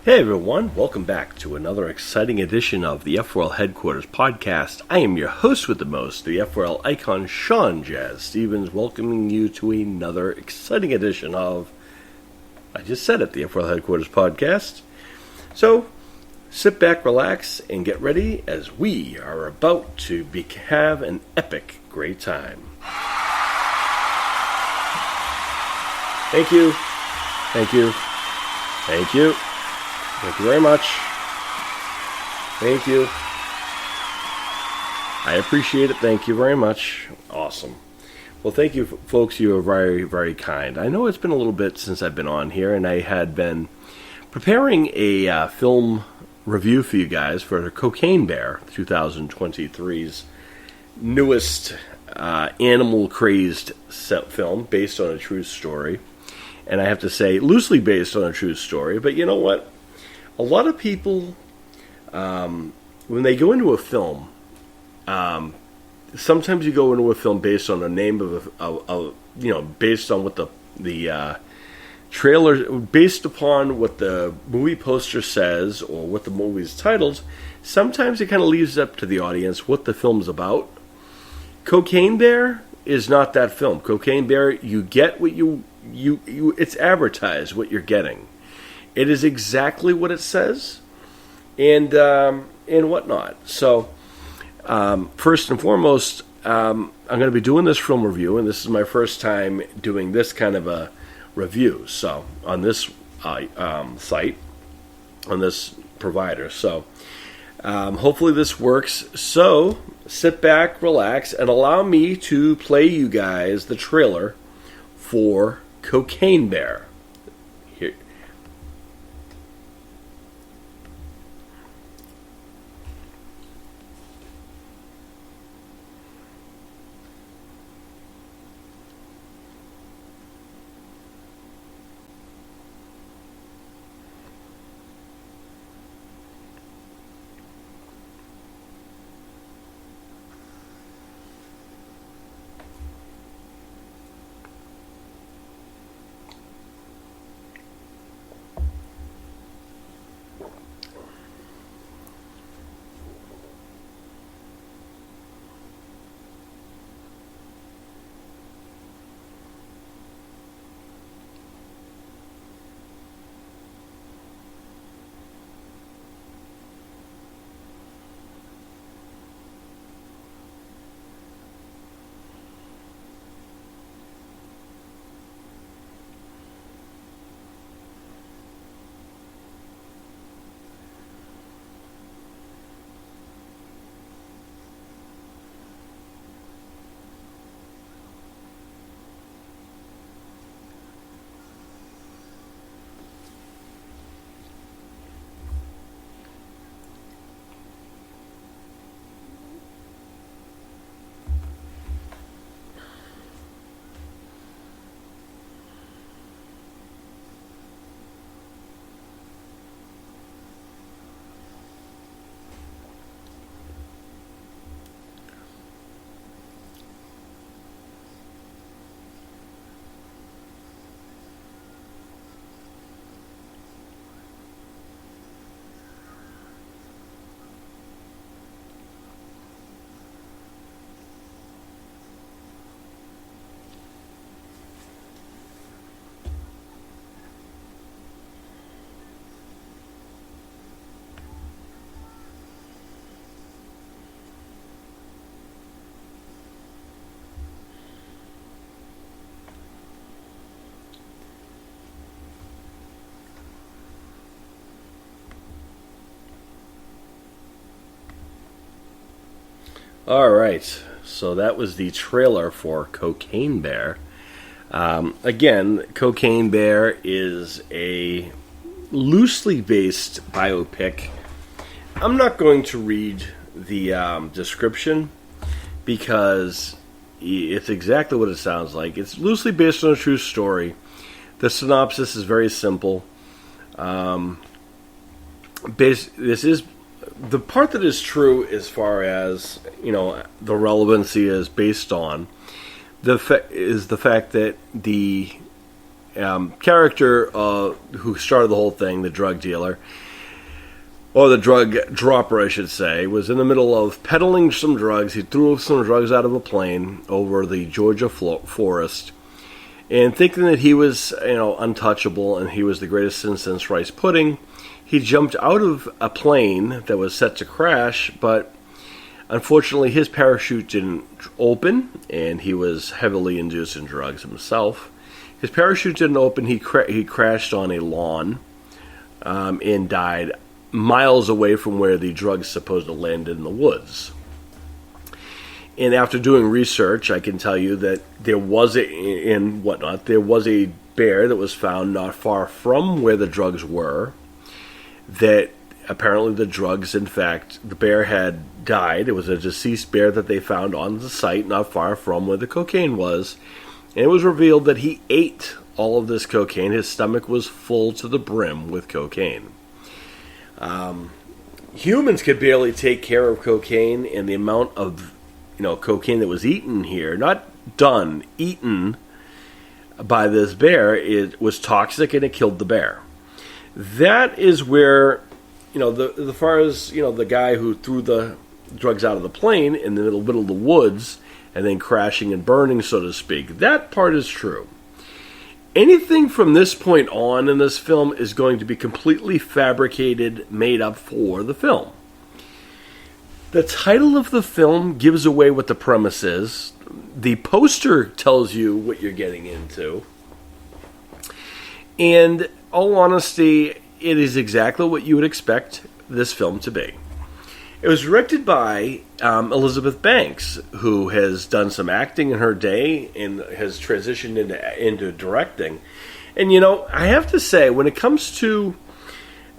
Hey everyone, welcome back to another exciting edition of the F4L Headquarters podcast. I am your host with the most, the F4L icon, Sean Jazz Stevens, welcoming you to another exciting edition of, I just said it, the F4L Headquarters podcast. So, sit back, relax, and get ready as we are about to have an epic great time. Thank you. Thank you. Thank you. Thank you very much. Thank you. I appreciate it. Thank you very much. Awesome. Well, thank you, folks. You are very, very kind. I know it's been a little bit since I've been on here, and I had been preparing a film review for you guys for Cocaine Bear, 2023's newest animal-crazed film based on a true story. And I have to say, loosely based on a true story, but you know what? A lot of people, when they go into a film, sometimes you go into a film based on the name of based on what the trailer, based upon what the movie poster says or what the movie's titled. Sometimes it kind of leaves up to the audience what the film's about. Cocaine Bear is not that film. Cocaine Bear, you get what you it's advertised what you're getting. It is exactly what it says, and whatnot. So, first and foremost, I'm going to be doing this film review, and this is my first time doing this kind of a review. So, on this site, on this provider. So, hopefully this works. So, sit back, relax, and allow me to play you guys the trailer for Cocaine Bear. Here. All right, so that was the trailer for Cocaine Bear. Again, Cocaine Bear is a loosely based biopic. I'm not going to read the description because it's exactly what it sounds like. It's loosely based on a true story. The synopsis is very simple. This is the part that is true as far as, the relevancy is based on the fact that the character who started the whole thing, the drug dealer, or the drug dropper, I should say, was in the middle of peddling some drugs. He threw some drugs out of a plane over the Georgia forest, and thinking that he was, untouchable and he was the greatest sin since rice pudding, he jumped out of a plane that was set to crash, but unfortunately his parachute didn't open, and he was heavily induced in drugs himself. His parachute didn't open. He crashed on a lawn and died miles away from where the drugs supposed to land in the woods. And after doing research, I can tell you that there was a bear that was found not far from where the drugs were, that apparently the drugs, in fact, the bear had died. It was a deceased bear that they found on the site not far from where the cocaine was. And it was revealed that he ate all of this cocaine. His stomach was full to the brim with cocaine. Humans could barely take care of cocaine, and the amount of cocaine that was eaten here, not done, eaten by this bear, it was toxic and it killed the bear. That is where, the far as, the guy who threw the drugs out of the plane in the middle of the woods and then crashing and burning, so to speak, that part is true. Anything from this point on in this film is going to be completely fabricated, made up for the film. The title of the film gives away what the premise is. The poster tells you what you're getting into. And, all honesty, it is exactly what you would expect this film to be. It was directed by Elizabeth Banks, who has done some acting in her day and has transitioned into directing. And, I have to say, when it comes to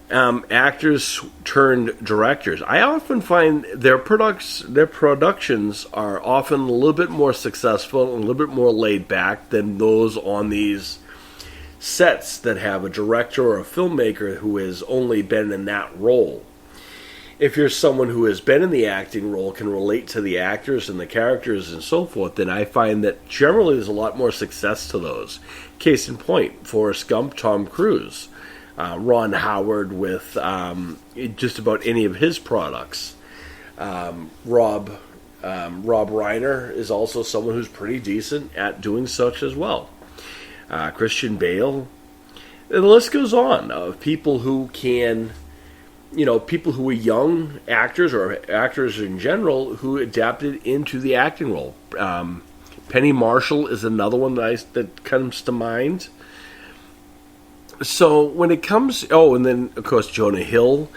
actors turned directors, I often find their productions are often a little bit more successful and a little bit more laid back than those on these sets that have a director or a filmmaker who has only been in that role. If you're someone who has been in the acting role, can relate to the actors and the characters and so forth, then I find that generally there's a lot more success to those. Case in point, Forrest Gump, Tom Cruise, Ron Howard with just about any of his products. Rob Reiner is also someone who's pretty decent at doing such as well. Christian Bale. And the list goes on of people who can... people who were young actors or actors in general who adapted into the acting role. Penny Marshall is another one that comes to mind. So when it comes... and then, of course, Jonah Hill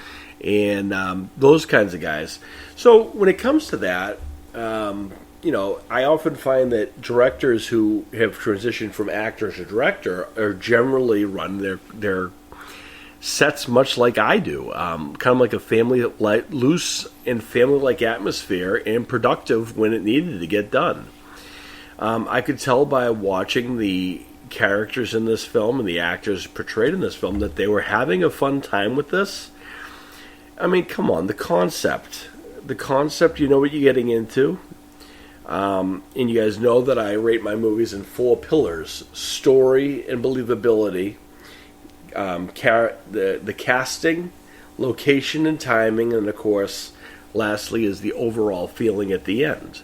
and those kinds of guys. So when it comes to that, I often find that directors who have transitioned from actor to director are generally run their sets much like I do, kind of like a loose and family-like atmosphere, and productive when it needed to get done. I could tell by watching the characters in this film and the actors portrayed in this film that they were having a fun time with this. I mean, come on, the concept, you know what you're getting into. And you guys know that I rate my movies in 4 pillars: story and believability, the casting, location and timing, and of course, lastly, is the overall feeling at the end.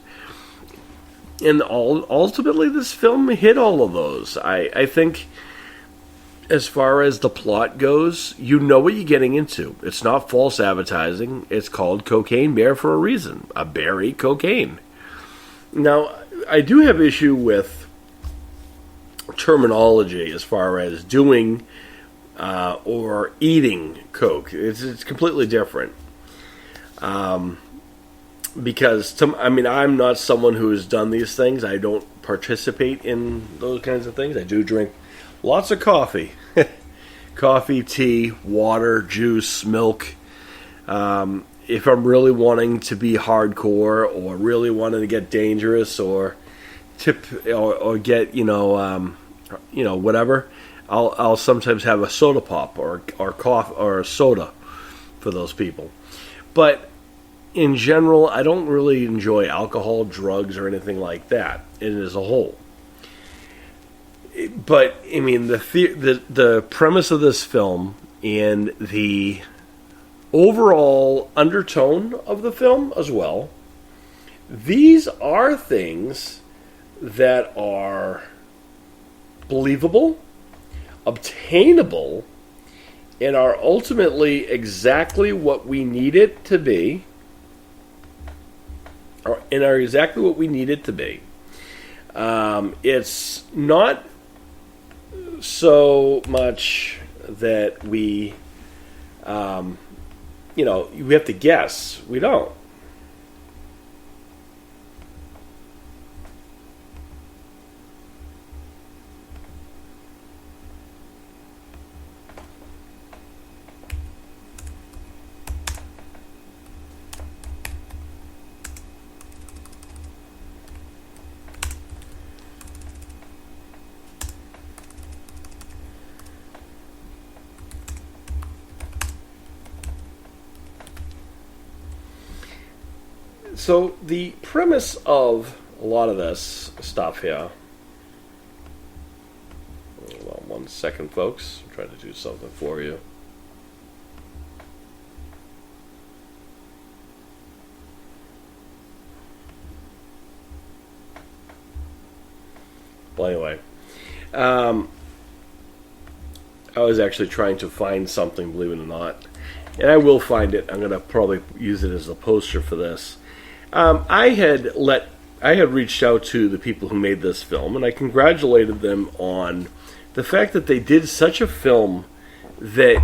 And ultimately, this film hit all of those. I think, as far as the plot goes, you know what you're getting into. It's not false advertising. It's called Cocaine Bear for a reason. A bear ate cocaine. Now, I do have issue with terminology as far as doing or eating coke. It's completely different. Because, I'm not someone who has done these things. I don't participate in those kinds of things. I do drink lots of coffee. Coffee, tea, water, juice, milk. If I'm really wanting to be hardcore or really wanting to get dangerous or get, whatever, I'll sometimes have a soda pop or coffee or a soda for those people. But in general, I don't really enjoy alcohol, drugs, or anything like that as a whole. But I mean, the premise of this film and the overall undertone of the film as well. These are things that are believable, obtainable, and are ultimately exactly what we need it to be. And are exactly what we need it to be. It's not so much that we, we have to guess. We don't. So the premise of a lot of this stuff here. Well, 1 second, folks. I'm trying to do something for you. Well, anyway, I was actually trying to find something, believe it or not, and I will find it. I'm going to probably use it as a poster for this. I had reached out to the people who made this film, and I congratulated them on the fact that they did such a film that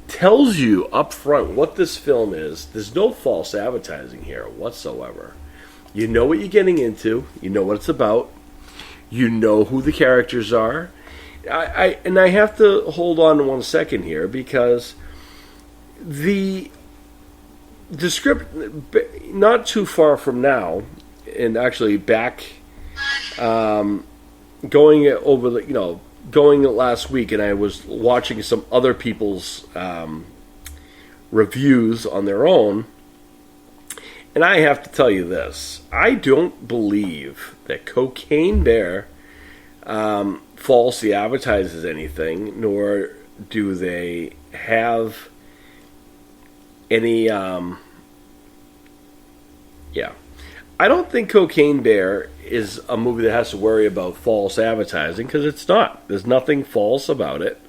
tells you up front what this film is. There's no false advertising here whatsoever. You know what you're getting into. You know what it's about. You know who the characters are. I have to hold on 1 second here because the script, not too far from now, and actually back, going last week, and I was watching some other people's reviews on their own, and I have to tell you this: I don't believe that Cocaine Bear falsely advertises anything, nor do they have any, I don't think Cocaine Bear is a movie that has to worry about false advertising, because it's not. There's nothing false about it.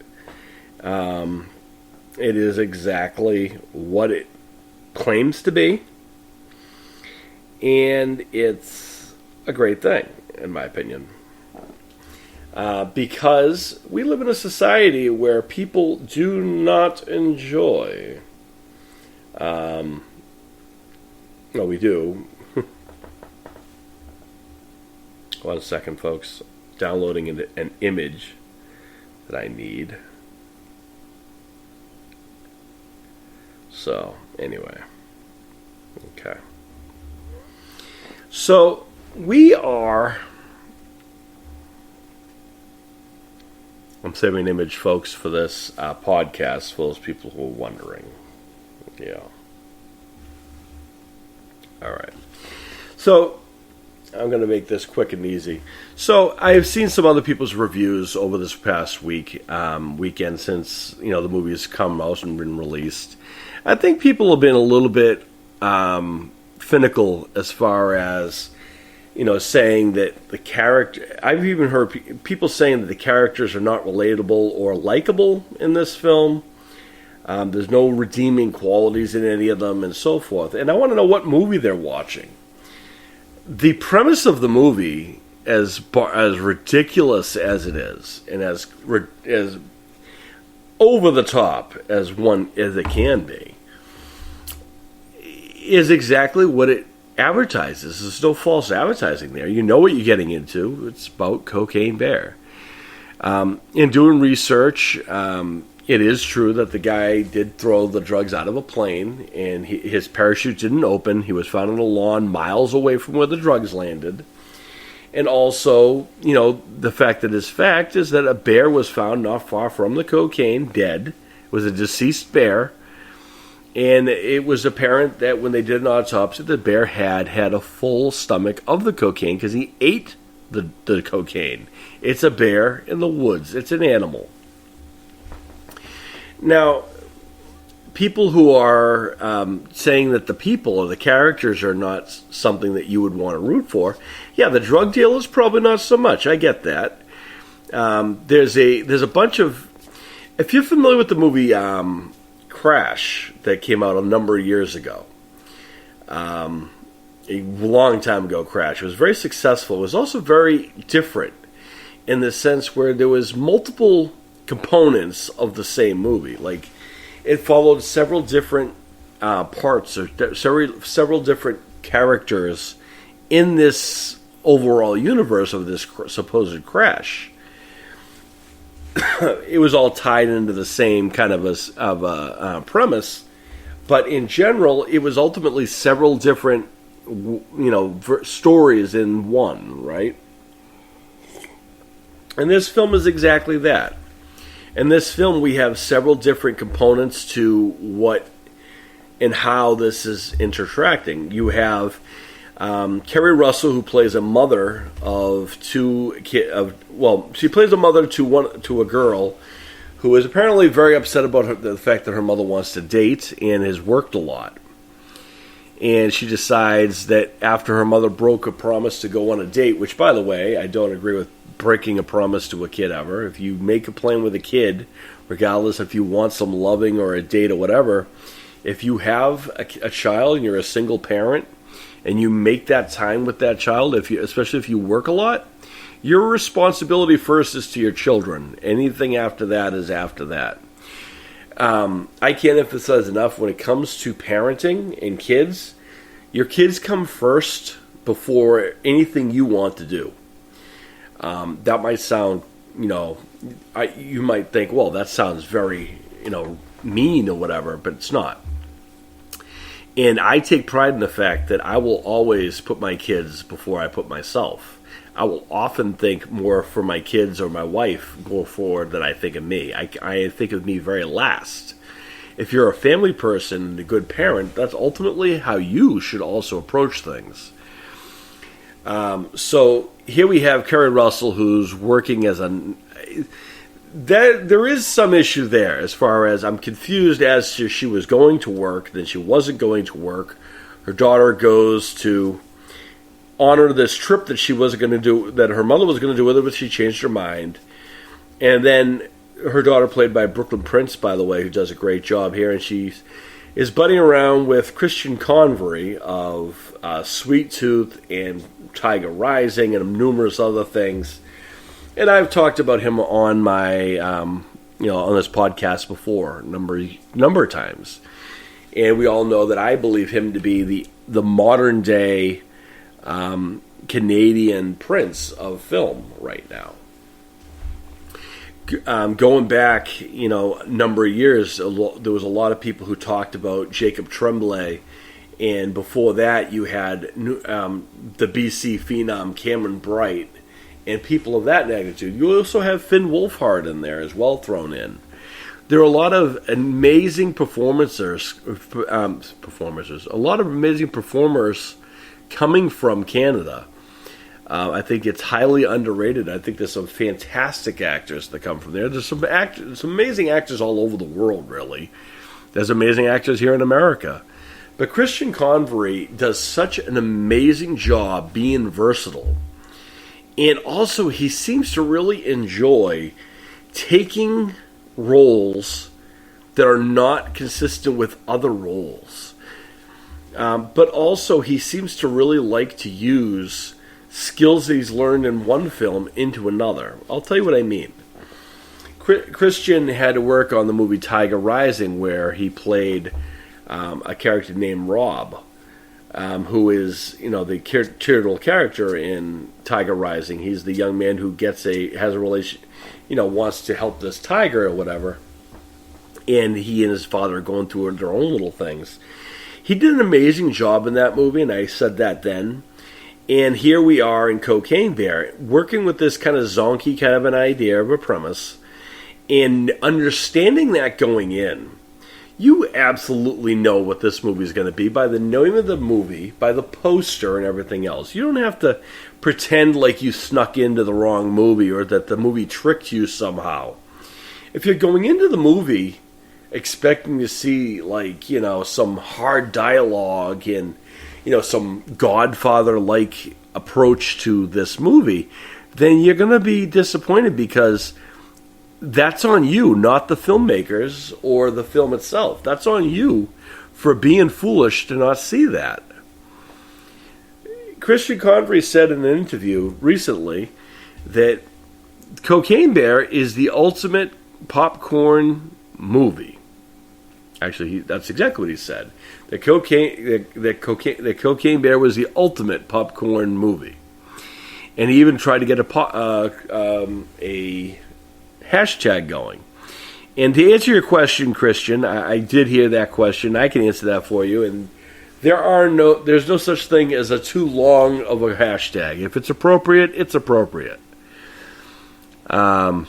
It is exactly what it claims to be, and it's a great thing, in my opinion. Because we live in a society where people do not enjoy. Well, we do. 1 second, folks. Downloading an image that I need. So, anyway. Okay. So, we are... I'm saving an image, folks, for this podcast for those people who are wondering. Yeah. All right. So, I'm going to make this quick and easy. So, I've seen some other people's reviews over this past weekend since, the movie has come out and been released. I think people have been a little bit finical as far as, saying that the character... I've even heard people saying that the characters are not relatable or likable in this film. There's no redeeming qualities in any of them and so forth. And I want to know what movie they're watching. The premise of the movie, as ridiculous as it is, and as over the top as it can be, is exactly what it advertises. There's no false advertising there. You know what you're getting into. It's about Cocaine Bear. In doing research, it is true that the guy did throw the drugs out of a plane, and his parachute didn't open. He was found on a lawn miles away from where the drugs landed. And also, the fact that is fact is that a bear was found not far from the cocaine, dead. It was a deceased bear. And it was apparent that when they did an autopsy, the bear had a full stomach of the cocaine because he ate the cocaine. It's a bear in the woods. It's an animal. Now, people who are saying that the people or the characters are not something that you would want to root for, yeah, the drug dealers probably not so much. I get that. There's a bunch of, if you're familiar with the movie Crash that came out a number of years ago, a long time ago, Crash. It was very successful. It was also very different in the sense where there was multiple components of the same movie. Like, it followed several different parts or several different characters in this overall universe of this supposed crash. It was all tied into the same kind of a premise, but in general, it was ultimately several different, stories in one, right? And this film is exactly that. In this film, we have several different components to what and how this is interacting. You have Kerry Russell, who plays a mother of two kids. She plays a mother to a girl who is apparently very upset about the fact that her mother wants to date and has worked a lot. And she decides that after her mother broke a promise to go on a date, which, by the way, I don't agree with breaking a promise to a kid ever. If you make a plan with a kid, regardless if you want some loving or a date or whatever, if you have a child and you're a single parent and you make that time with that child, especially if you work a lot, your responsibility first is to your children. Anything after that is after that. I can't emphasize enough when it comes to parenting and kids, your kids come first before anything you want to do. That might sound, you might think, well, that sounds very, mean or whatever, but it's not. And I take pride in the fact that I will always put my kids before I put myself. I will often think more for my kids or my wife going forward than I think of me. I think of me very last. If you're a family person and a good parent, that's ultimately how you should also approach things. So here we have Kerry Russell, who's working as there is some issue there as far as I'm confused as to she was going to work, then she wasn't going to work. Her daughter goes to honor this trip that she wasn't going to do, that her mother was going to do with her, but she changed her mind. And then her daughter, played by Brooklyn Prince, by the way, who does a great job here, and she is buddying around with Christian Convery of Sweet Tooth and Tiger Rising and numerous other things. And I've talked about him on my, on this podcast before, number of times. And we all know that I believe him to be the modern day Canadian Prince of film right now. Going back, a number of years, there was a lot of people who talked about Jacob Tremblay, and before that you had the BC phenom Cameron Bright, and people of that magnitude. You also have Finn Wolfhard in there as well, thrown in. There are a lot of amazing performers, a lot of amazing performers coming from Canada. I think it's highly underrated. I think there's some fantastic actors that come from there. There's some amazing actors all over the world, really. There's amazing actors here in America. But Christian Convery does such an amazing job being versatile. And also, he seems to really enjoy taking roles that are not consistent with other roles. But also, he seems to really like to use skills that he's learned in one film into another. I'll tell you what I mean. Christian had to work on the movie Tiger Rising, where he played a character named Rob, who is, the titular character in Tiger Rising. He's the young man who has a relation, wants to help this tiger or whatever. And he and his father are going through their own little things. He did an amazing job in that movie, and I said that then. And here we are in Cocaine Bear, working with this kind of zonky kind of an idea of a premise, and understanding that going in. You absolutely know what this movie is going to be by the name of the movie, by the poster and everything else. You don't have to pretend like you snuck into the wrong movie or that the movie tricked you somehow. If you're going into the movie expecting to see, like, you know, some hard dialogue and, you know, some Godfather-like approach to this movie, then you're going to be disappointed because that's on you, not the filmmakers or the film itself. That's on you for being foolish to not see that. Christian Convery said in an interview recently that Cocaine Bear is the ultimate popcorn movie. Actually, that's exactly what he said. That Cocaine Bear was the ultimate popcorn movie. And he even tried to get a hashtag going. And to answer your question, Christian, I did hear that question. I can answer that for you. And there's no such thing as a too long of a hashtag. If it's appropriate, it's appropriate. And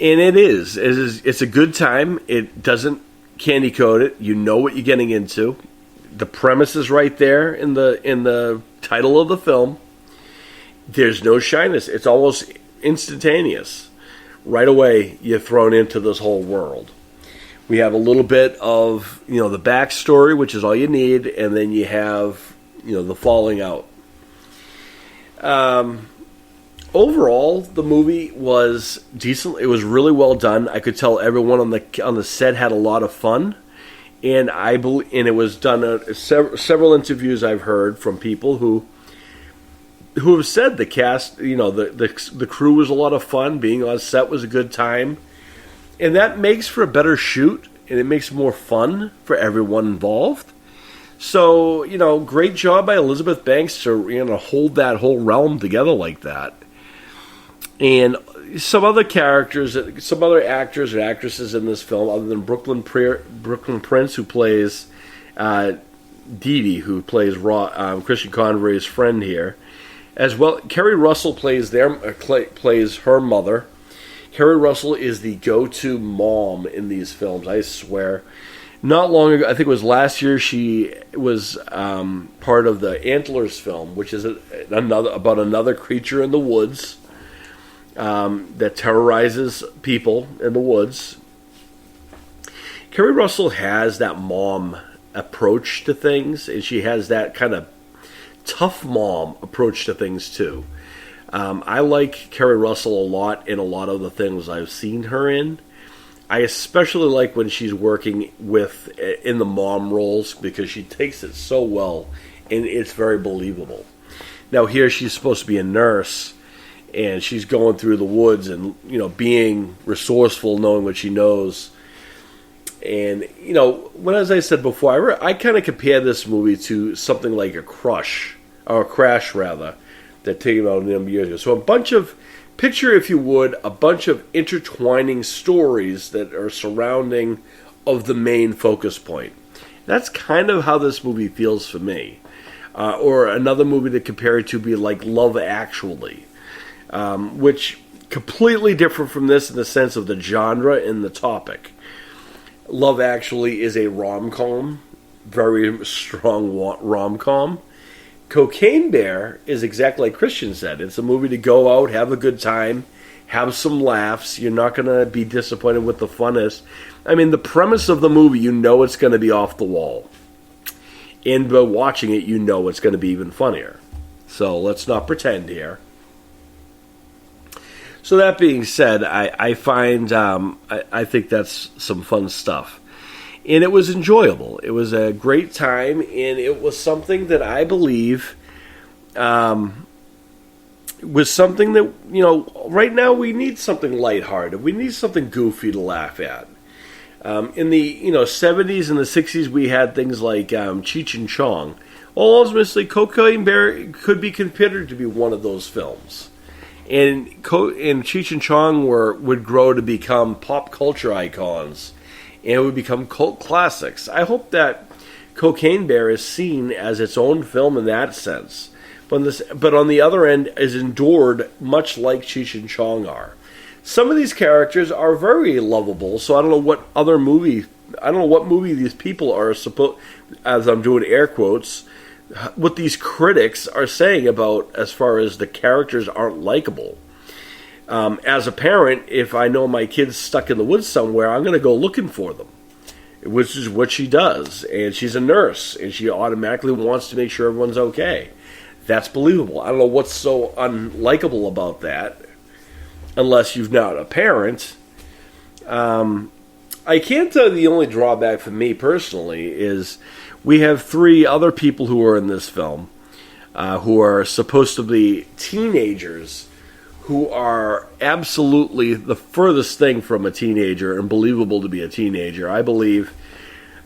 it is. It's a good time. It doesn't candy coat it. You know what you're getting into. The premise is right there in the title of the film. There's no shyness. It's almost instantaneous. Right away, you're thrown into this whole world. We have a little bit of, you know, the backstory, which is all you need, and then you have, you know, the falling out. Overall, the movie was decent. It was really well done. I could tell everyone on the set had a lot of fun, and it was done. Several interviews I've heard from people who have said the cast, you know, the crew was a lot of fun. Being on set was a good time, and that makes for a better shoot, and it makes more fun for everyone involved. So, you know, great job by Elizabeth Banks to, you know, hold that whole realm together like that. And some other characters, some other actors and actresses in this film, other than Brooklyn Prince, who plays Dee Dee, who plays Christian Convery's friend here, as well. Kerry Russell plays her mother. Kerry Russell is the go-to mom in these films, I swear. Not long ago, I think it was last year, she was part of the Antlers film, which is about another creature in the woods that terrorizes people in the woods. Kerry Russell has that mom approach to things, and she has that kind of tough mom approach to things too. I like Kerry Russell a lot in a lot of the things I've seen her in. I especially like when she's working in the mom roles because she takes it so well, and it's very believable. Now here she's supposed to be a nurse, and she's going through the woods and, you know, being resourceful, knowing what she knows. And, you know, as I said before, I kind of compare this movie to something like a Crash, that came out a number of years ago. So picture, if you would, a bunch of intertwining stories that are surrounding of the main focus point. That's kind of how this movie feels for me. Or another movie to compare it to be like Love Actually, which completely different from this in the sense of the genre and the topic. Love Actually is a rom-com, very strong rom-com. Cocaine Bear is exactly like Christian said. It's a movie to go out, have a good time, have some laughs. You're not going to be disappointed with the funness. I mean, the premise of the movie, you know it's going to be off the wall. And by watching it, you know it's going to be even funnier. So let's not pretend here. So that being said, I think that's some fun stuff. And it was enjoyable. It was a great time, and it was something that I believe was something that, you know, right now we need something lighthearted. We need something goofy to laugh at. In the 70s and the 60s, we had things like Cheech and Chong. Well, ultimately, Cocaine Bear could be considered to be one of those films. And Cheech and Chong would grow to become pop culture icons, and it would become cult classics. I hope that Cocaine Bear is seen as its own film in that sense, but on the other end is endured much like Cheech and Chong are. some of these characters are very lovable. So I don't know what movie these people are supposed, as I'm doing air quotes, what these critics are saying about as far as the characters aren't likable. As a parent, if I know my kid's stuck in the woods somewhere, I'm going to go looking for them, which is what she does. And she's a nurse, and she automatically wants to make sure everyone's okay. That's believable. I don't know what's so unlikable about that, unless you're not a parent. I can tell you the only drawback for me personally is we have 3 other people who are in this film who are supposed to be teenagers who are absolutely the furthest thing from a teenager and believable to be a teenager. I believe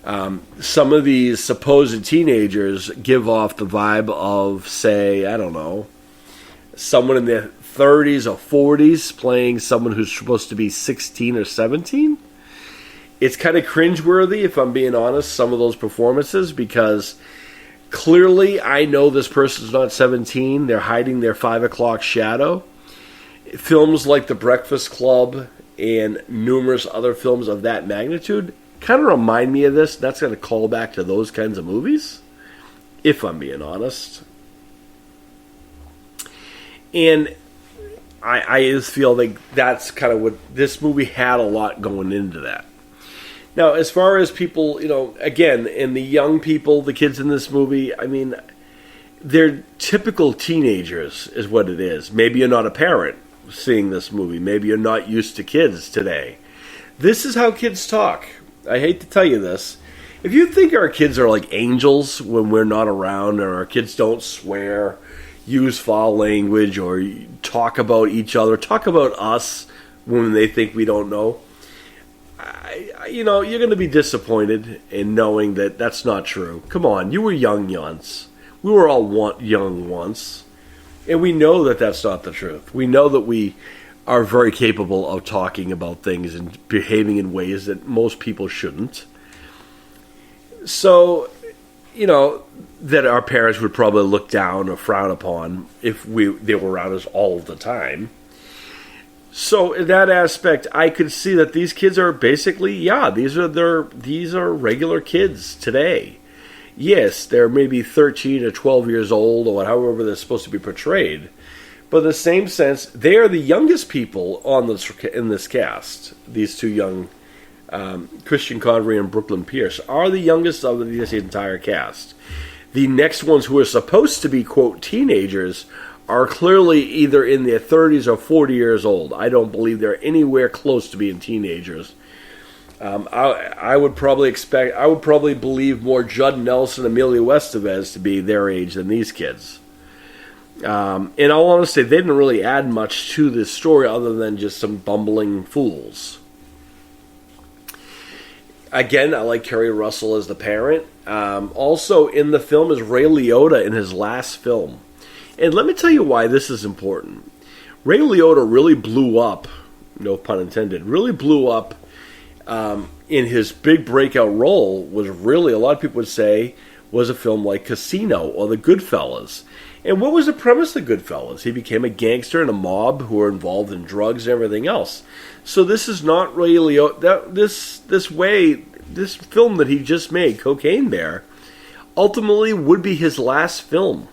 some of these supposed teenagers give off the vibe of, say, I don't know, someone in their 30s or 40s playing someone who's supposed to be 16 or 17. It's kind of cringeworthy, if I'm being honest, some of those performances, because clearly I know this person's not 17. They're hiding their 5 o'clock shadow. Films like The Breakfast Club and numerous other films of that magnitude kind of remind me of this. That's going to call back to those kinds of movies, if I'm being honest. And I just feel like that's kind of what this movie had, a lot going into that. Now, as far as people, again, and the young people, the kids in this movie, I mean, they're typical teenagers is what it is. Maybe you're not a parent seeing this movie. Maybe you're not used to kids today. This is how kids talk. I hate to tell you this. If you think our kids are like angels when we're not around, or our kids don't swear, use foul language, or talk about each other, talk about us when they think we don't know, you're going to be disappointed in knowing that that's not true. Come on, you were young once. We were all young once. And we know that that's not the truth. We know that we are very capable of talking about things and behaving in ways that most people shouldn't. So, that our parents would probably look down or frown upon if they were around us all the time. So in that aspect, I could see that these kids are basically, these are regular kids today. Yes, they're maybe 13 or 12 years old, or however they're supposed to be portrayed. But in the same sense, they are the youngest people in this cast. These 2 young, Christian Convery and Brooklyn Pierce, are the youngest of this entire cast. The next ones who are supposed to be, quote, teenagers are clearly either in their 30s or 40 years old. I don't believe they're anywhere close to being teenagers. I would probably believe more Judd Nelson, Emilio Estevez to be their age than these kids. In all honesty, they didn't really add much to this story other than just some bumbling fools. Again, I like Kerry Russell as the parent. Also in the film is Ray Liotta in his last film. And let me tell you why this is important. Ray Liotta really blew up, no pun intended, really blew up in his big breakout role. Was really, a lot of people would say, was a film like Casino or The Goodfellas. And what was the premise of Goodfellas? He became a gangster in a mob who were involved in drugs and everything else. So this is not Ray Liotta. This film that he just made, Cocaine Bear, ultimately would be his last film.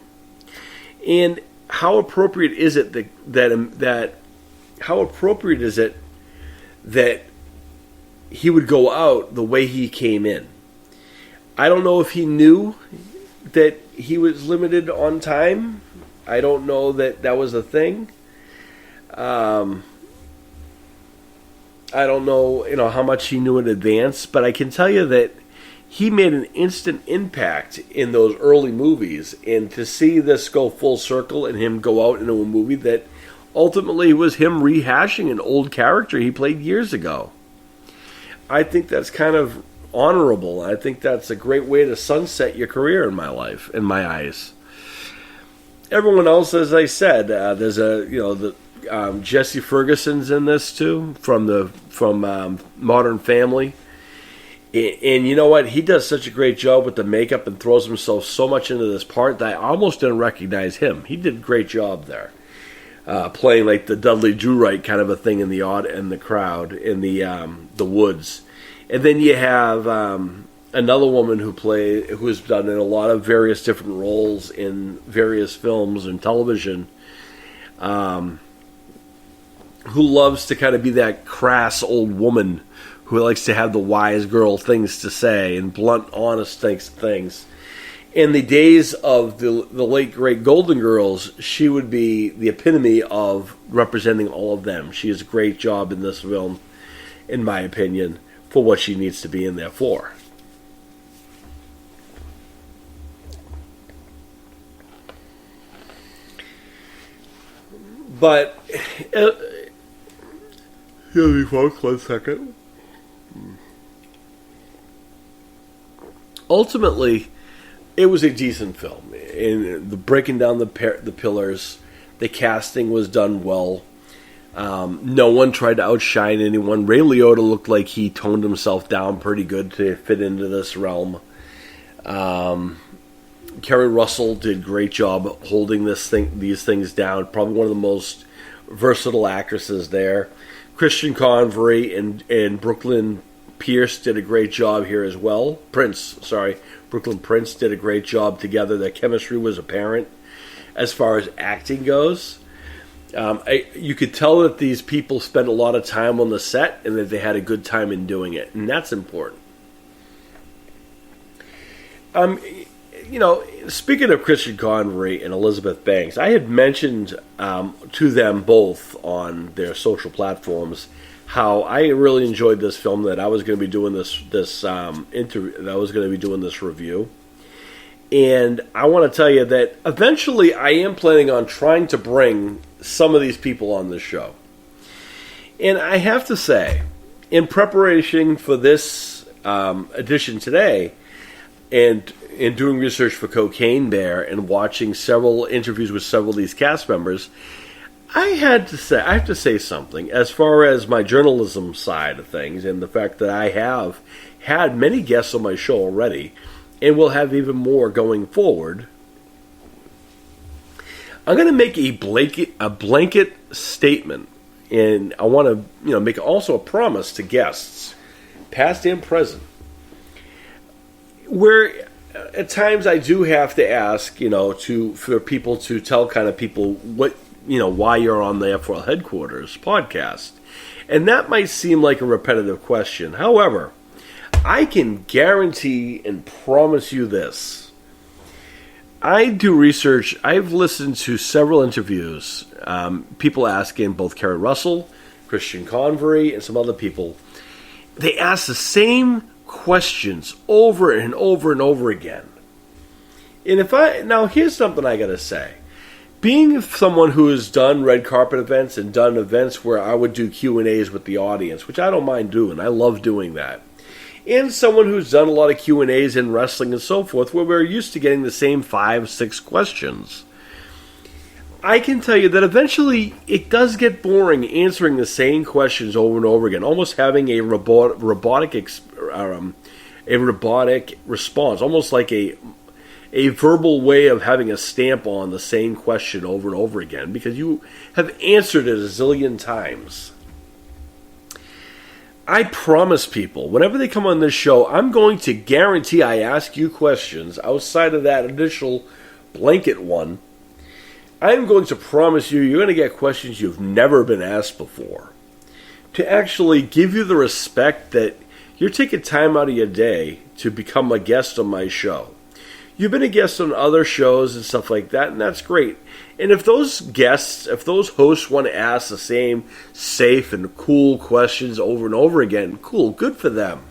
And how appropriate is it that he would go out the way he came in? I don't know if he knew that he was limited on time. I don't know that was a thing. I don't know, how much he knew in advance, but I can tell you that he made an instant impact in those early movies, and to see this go full circle and him go out into a movie that ultimately was him rehashing an old character he played years ago, I think that's kind of honorable. I think that's a great way to sunset your career in my eyes. Everyone else, as I said, there's Jesse Ferguson's in this too from Modern Family. And you know what? He does such a great job with the makeup and throws himself so much into this part that I almost didn't recognize him. He did a great job there. playing like the Dudley Do-Right kind of a thing in the crowd in the woods, and then you have another woman who's done in a lot of various different roles in various films and television, who loves to kind of be that crass old woman who likes to have the wise girl things to say and blunt, honest things. In the days of the late, great Golden Girls, she would be the epitome of representing all of them. She does a great job in this film, in my opinion, for what she needs to be in there for. But, here we go, 1 second. Ultimately, it was a decent film. In the breaking down the pillars, the casting was done well. No one tried to outshine anyone. Ray Liotta looked like he toned himself down pretty good to fit into this realm. Kerry Russell did a great job holding these things down. Probably one of the most versatile actresses there. Christian Convery and Brooklyn Pierce did a great job here as well. Brooklyn Prince did a great job together. Their chemistry was apparent as far as acting goes. You could tell that these people spent a lot of time on the set and that they had a good time in doing it, and that's important. Speaking of Christian Convery and Elizabeth Banks, I had mentioned to them both on their social platforms how I really enjoyed this film, that I was going to be doing this interview, that I was going to be doing this review. And I want to tell you that eventually I am planning on trying to bring some of these people on this show. And I have to say, in preparation for this edition today, and in doing research for Cocaine Bear and watching several interviews with several of these cast members, I have to say something as far as my journalism side of things, and the fact that I have had many guests on my show already, and will have even more going forward. I'm going to make a blanket statement, and I want to make also a promise to guests, past and present, where at times I do have to ask, for people to tell kind of people what. Why you're on the F4L Headquarters podcast. And that might seem like a repetitive question. However, I can guarantee and promise you this. I do research. I've listened to several interviews. People asking, both Kerry Russell, Christian Convery, and some other people. They ask the same questions over and over and over again. And now here's something I got to say. Being someone who has done red carpet events and done events where I would do Q&As with the audience, which I don't mind doing, I love doing that, and someone who's done a lot of Q&As in wrestling and so forth, where we're used to getting the same 5-6 questions, I can tell you that eventually it does get boring answering the same questions over and over again, almost having a robotic response, almost like a verbal way of having a stamp on the same question over and over again, because you have answered it a zillion times. I promise people, whenever they come on this show, I'm going to guarantee I ask you questions outside of that initial blanket one. I'm going to promise you're going to get questions you've never been asked before, to actually give you the respect that you're taking time out of your day to become a guest on my show. You've been a guest on other shows and stuff like that, and that's great. And if those hosts want to ask the same safe and cool questions over and over again, cool, good for them.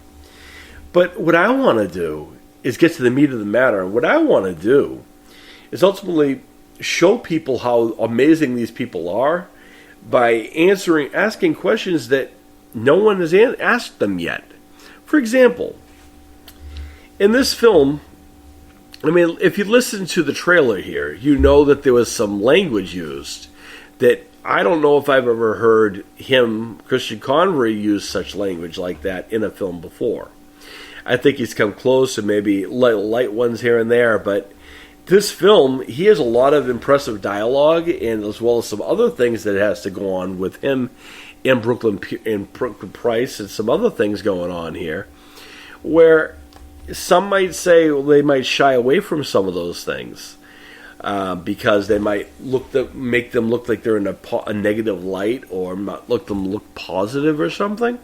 But what I want to do is get to the meat of the matter. And what I want to do is ultimately show people how amazing these people are by asking questions that no one has asked them yet. For example, in this film, if you listen to the trailer here, you know that there was some language used that I don't know if I've ever heard Christian Convery, use such language like that in a film before. I think he's come close to maybe light ones here and there, but this film, he has a lot of impressive dialogue, and as well as some other things that has to go on with him and Brooklyn Price, and some other things going on here, where some might say, well, they might shy away from some of those things because they might make them look like they're in a negative light, or look positive or something,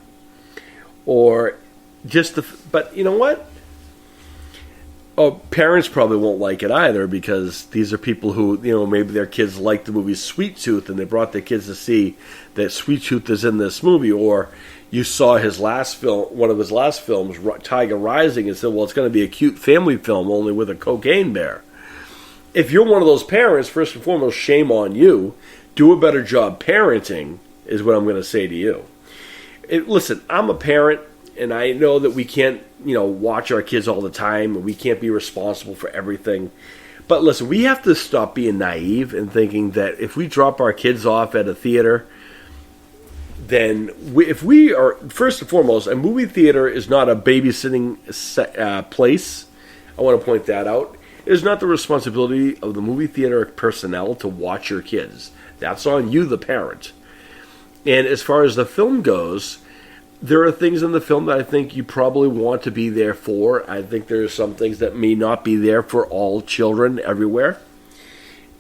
or just but you know what? Oh, parents probably won't like it either, because these are people who, maybe their kids like the movie Sweet Tooth, and they brought their kids to see that Sweet Tooth is in this movie, or you saw his last film, one of his last films, Tiger Rising, and said, well, it's going to be a cute family film only with a cocaine bear. If you're one of those parents, first and foremost, shame on you. Do a better job parenting, is what I'm going to say to you. Listen, I'm a parent, and I know that we can't, watch our kids all the time, and we can't be responsible for everything. But listen, we have to stop being naive and thinking that if we drop our kids off at a theater, then if we are, first and foremost, a movie theater is not a babysitting place. I want to point that out. It is not the responsibility of the movie theater personnel to watch your kids. That's on you, the parent. And as far as the film goes, there are things in the film that I think you probably want to be there for. I think there are some things that may not be there for all children everywhere.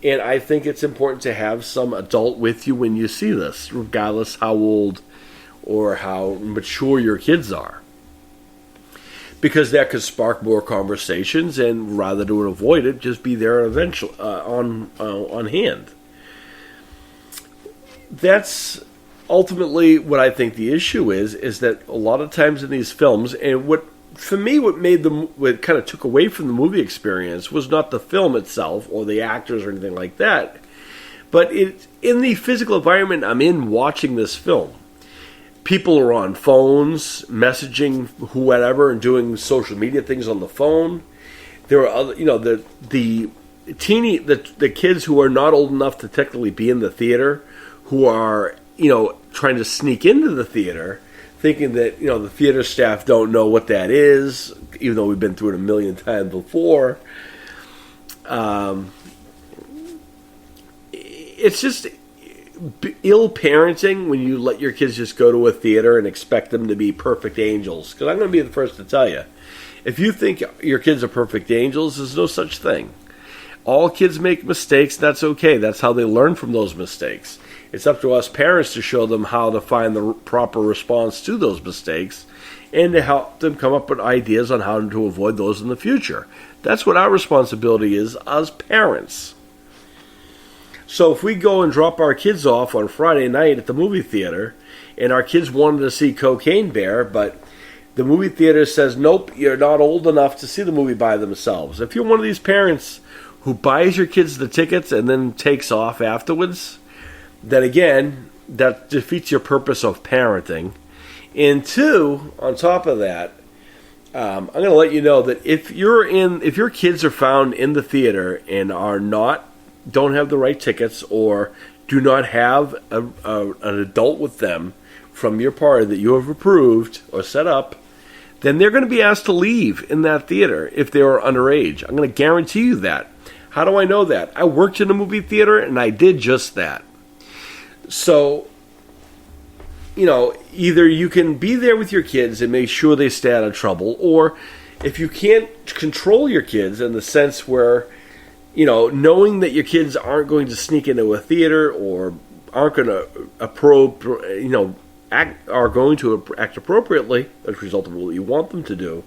And I think it's important to have some adult with you when you see this, regardless how old or how mature your kids are. Because that could spark more conversations, and rather to avoid it, just be there eventually on hand. That's ultimately what I think the issue is that a lot of times in these films, and what kind of took away from the movie experience was not the film itself or the actors or anything like that, but in the physical environment I'm in watching this film. People are on phones, messaging whoever, and doing social media things on the phone. There are other, the kids who are not old enough to technically be in the theater, who are, trying to sneak into the theater, thinking that, the theater staff don't know what that is, even though we've been through it a million times before. It's just ill parenting when you let your kids just go to a theater and expect them to be perfect angels. Because I'm going to be the first to tell you, if you think your kids are perfect angels, there's no such thing. All kids make mistakes. That's okay. That's how they learn from those mistakes. It's up to us parents to show them how to find the proper response to those mistakes, and to help them come up with ideas on how to avoid those in the future. That's what our responsibility is as parents. So if we go and drop our kids off on Friday night at the movie theater, and our kids wanted to see Cocaine Bear, but the movie theater says, nope, you're not old enough to see the movie by themselves. If you're one of these parents who buys your kids the tickets and then takes off afterwards, then again, that defeats your purpose of parenting. And two, on top of that, I'm going to let you know that if your kids are found in the theater and don't have the right tickets, or do not have an adult with them from your party that you have approved or set up, then they're going to be asked to leave in that theater if they are underage. I'm going to guarantee you that. How do I know that? I worked in a movie theater and I did just that. So, either you can be there with your kids and make sure they stay out of trouble, or if you can't control your kids in the sense where, knowing that your kids aren't going to sneak into a theater or aren't going to are going to act appropriately as a result of what you want them to do,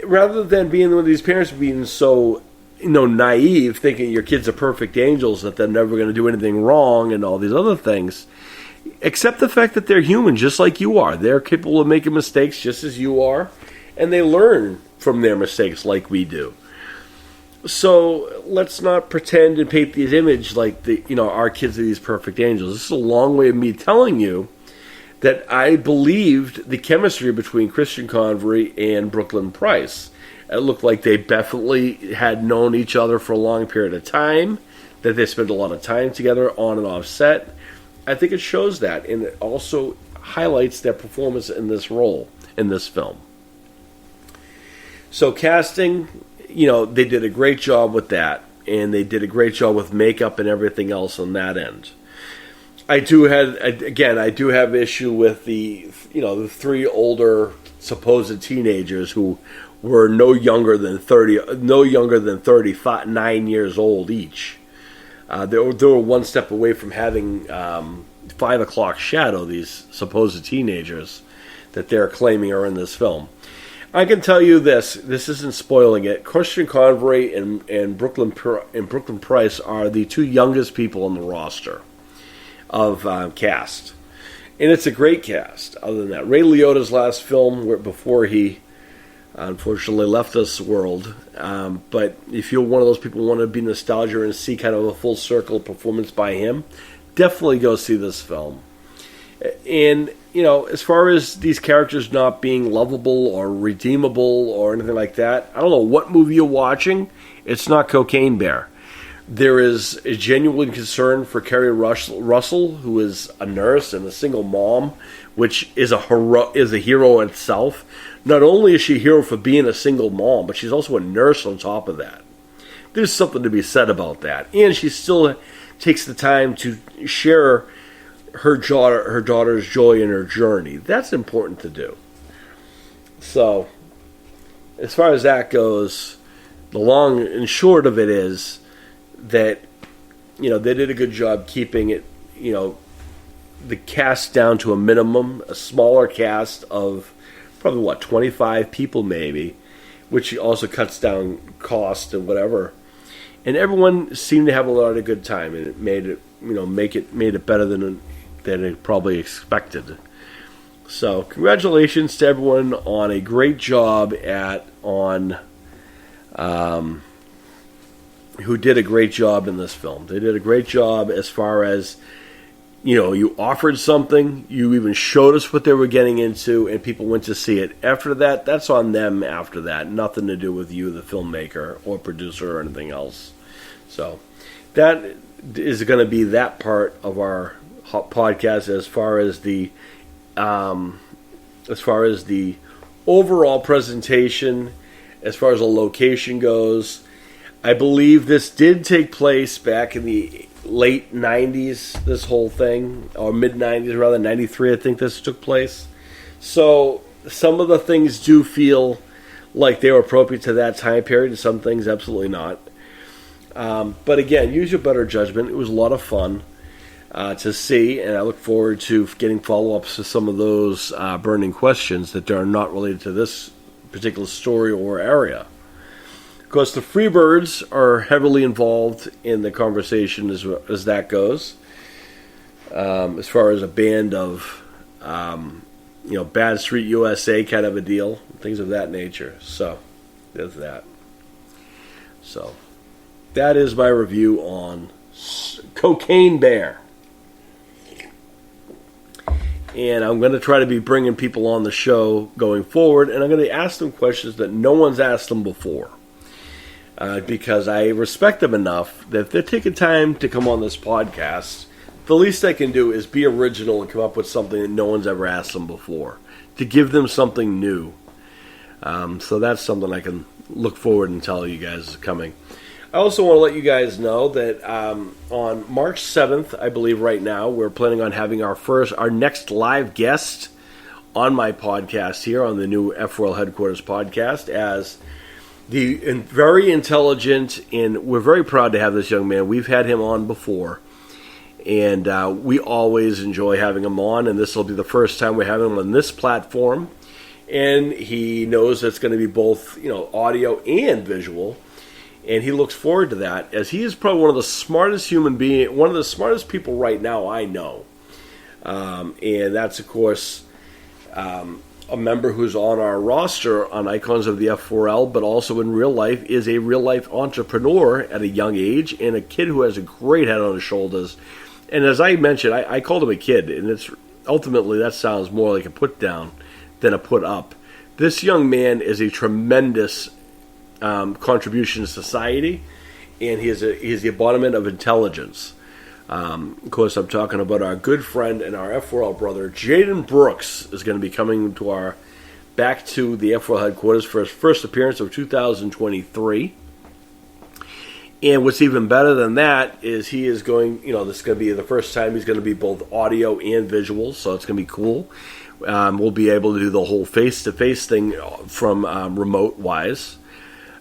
rather than being one of these parents being so naive, thinking your kids are perfect angels, that they're never going to do anything wrong and all these other things. Accept the fact that they're human just like you are. They're capable of making mistakes just as you are, and they learn from their mistakes like we do. So let's not pretend and paint this image like our kids are these perfect angels. This is a long way of me telling you that I believed the chemistry between Christian Convery and Brooklyn Price. It looked like they definitely had known each other for a long period of time, that they spent a lot of time together on and off set. I think it shows that, and it also highlights their performance in this role, in this film. So casting, they did a great job with that, and they did a great job with makeup and everything else on that end. I do have issue with the three older supposed teenagers who were no younger than 39 years old each. They were one step away from having 5 o'clock shadow, these supposed teenagers that they're claiming are in this film. I can tell you this isn't spoiling it. Christian Convery and Brooklyn Price are the two youngest people on the roster of cast. And it's a great cast, other than that. Ray Liotta's last film, before he unfortunately left this world. But if you're one of those people who want to be nostalgic and see kind of a full circle performance by him, definitely go see this film. And, as far as these characters not being lovable or redeemable or anything like that, I don't know what movie you're watching. It's not Cocaine Bear. There is a genuine concern for Kerry Russell, who is a nurse and a single mom, which is a hero itself. Not only is she a hero for being a single mom, but she's also a nurse on top of that. There's something to be said about that. And she still takes the time to share her daughter's joy in her journey. That's important to do. So, as far as that goes, the long and short of it is that, they did a good job keeping it, the cast down to a minimum, a smaller cast of probably, 25 people maybe, which also cuts down cost and whatever. And everyone seemed to have a lot of good time, and it made it, made it better than it probably expected. So, congratulations to everyone on a great job who did a great job in this film. They did a great job as far as, you offered something, you even showed us what they were getting into, and people went to see it. After that, that's on them after that. Nothing to do with you, the filmmaker or producer or anything else. So, that is going to be that part of our podcast as far as the overall presentation, as far as the location goes. I believe this did take place back in the late 90s, this whole thing, or mid-90s, rather, 93 I think this took place. So some of the things do feel like they were appropriate to that time period, and some things absolutely not. But again, use your better judgment. It was a lot of fun to see, and I look forward to getting follow-ups to some of those burning questions that are not related to this particular story or area. Of course, the Freebirds are heavily involved in the conversation as that goes. As far as a band of, Bad Street USA kind of a deal, things of that nature. So, there's that. So, that is my review on Cocaine Bear. And I'm going to try to be bringing people on the show going forward, and I'm going to ask them questions that no one's asked them before. Because I respect them enough that if they're taking time to come on this podcast, the least I can do is be original and come up with something that no one's ever asked them before, to give them something new. So that's something I can look forward and tell you guys is coming. I also want to let you guys know that on March 7th, I believe right now, we're planning on having our next live guest on my podcast here on the new F4L Headquarters podcast as the very intelligent, and we're very proud to have this young man. We've had him on before, and we always enjoy having him on, and this will be the first time we're having him on this platform. And he knows it's going to be both, audio and visual, and he looks forward to that, as he is probably one of the smartest one of the smartest people right now I know. And that's, of course, a member who's on our roster on Icons of the F4L, but also in real life is a real-life entrepreneur at a young age, and a kid who has a great head on his shoulders. And as I mentioned, I called him a kid, and it's ultimately that sounds more like a put-down than a put-up. This young man is a tremendous contribution to society, and he is the embodiment of intelligence. Of course, I'm talking about our good friend and our F4L brother, Jaden Brooks, is going to be coming to our back to the F4L headquarters for his first appearance of 2023. And what's even better than that is he is going, this is going to be the first time he's going to be both audio and visual, so it's going to be cool. We'll be able to do the whole face-to-face thing from remote-wise.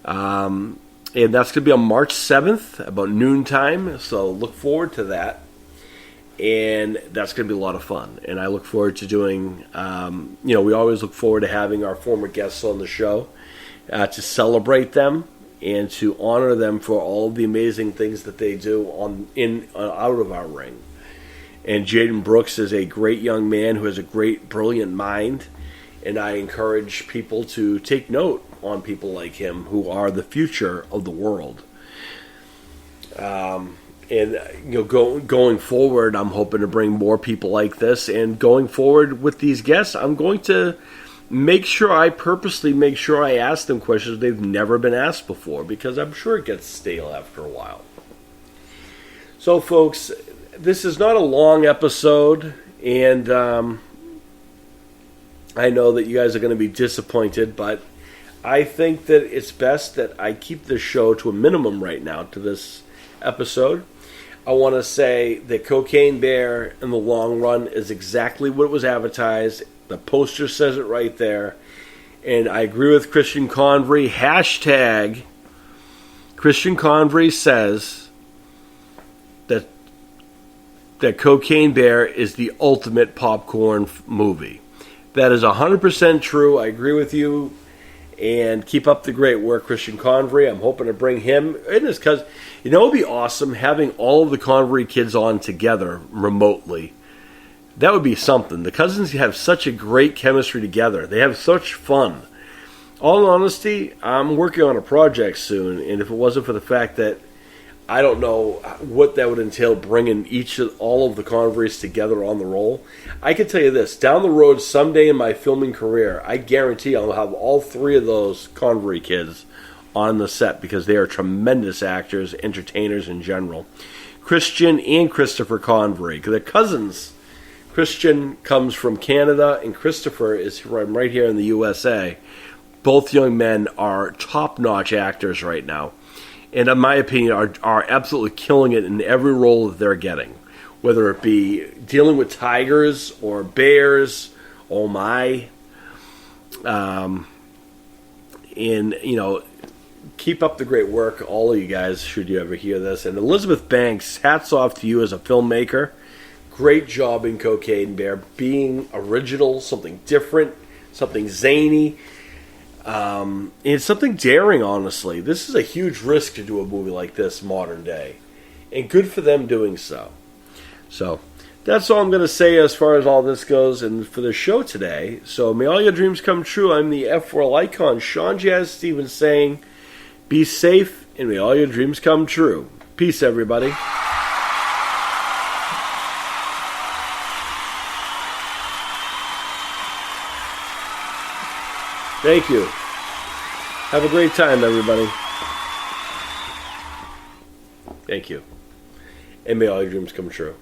And that's going to be on March 7th, about noontime, so look forward to that. And that's going to be a lot of fun. And I look forward to doing, we always look forward to having our former guests on the show to celebrate them and to honor them for all of the amazing things that they do out of our ring. And Jaden Brooks is a great young man who has a great, brilliant mind. And I encourage people to take note on people like him who are the future of the world. Going forward, I'm hoping to bring more people like this. And going forward with these guests, I'm going to purposely make sure I ask them questions they've never been asked before, because I'm sure it gets stale after a while. So, folks, this is not a long episode, and I know that you guys are going to be disappointed, but I think that it's best that I keep this show to a minimum right now to this episode. I want to say that Cocaine Bear in the long run is exactly what it was advertised. The poster says it right there. And I agree with Christian Convery. Hashtag Christian Convery says that Cocaine Bear is the ultimate popcorn movie. That is 100% true. I agree with you. And keep up the great work, Christian Convery. I'm hoping to bring him in this because, it would be awesome having all of the Convery kids on together remotely. That would be something. The cousins have such a great chemistry together. They have such fun. All honesty, I'm working on a project soon, and if it wasn't for the fact that I don't know what that would entail bringing all of the Converys together on the roll, I can tell you this. Down the road, someday in my filming career, I guarantee I'll have all three of those Convery kids on the set because they are tremendous actors, entertainers in general. Christian and Christopher Convery, they're cousins. Christian comes from Canada, and Christopher is from right here in the USA. Both young men are top-notch actors right now, and in my opinion, are absolutely killing it in every role that they're getting, whether it be dealing with tigers or bears. Oh my! Keep up the great work, all of you guys. Should you ever hear this, and Elizabeth Banks, hats off to you as a filmmaker. Great job in Cocaine Bear, being original, something different, something zany, and something daring, honestly. This is a huge risk to do a movie like this modern day, and good for them doing so. So, that's all I'm going to say as far as all this goes and for the show today. So, may all your dreams come true. I'm the F4L icon, Sean Jazz Stevens, saying, be safe, and may all your dreams come true. Peace, everybody. Thank you. Have a great time, everybody. Thank you. And may all your dreams come true.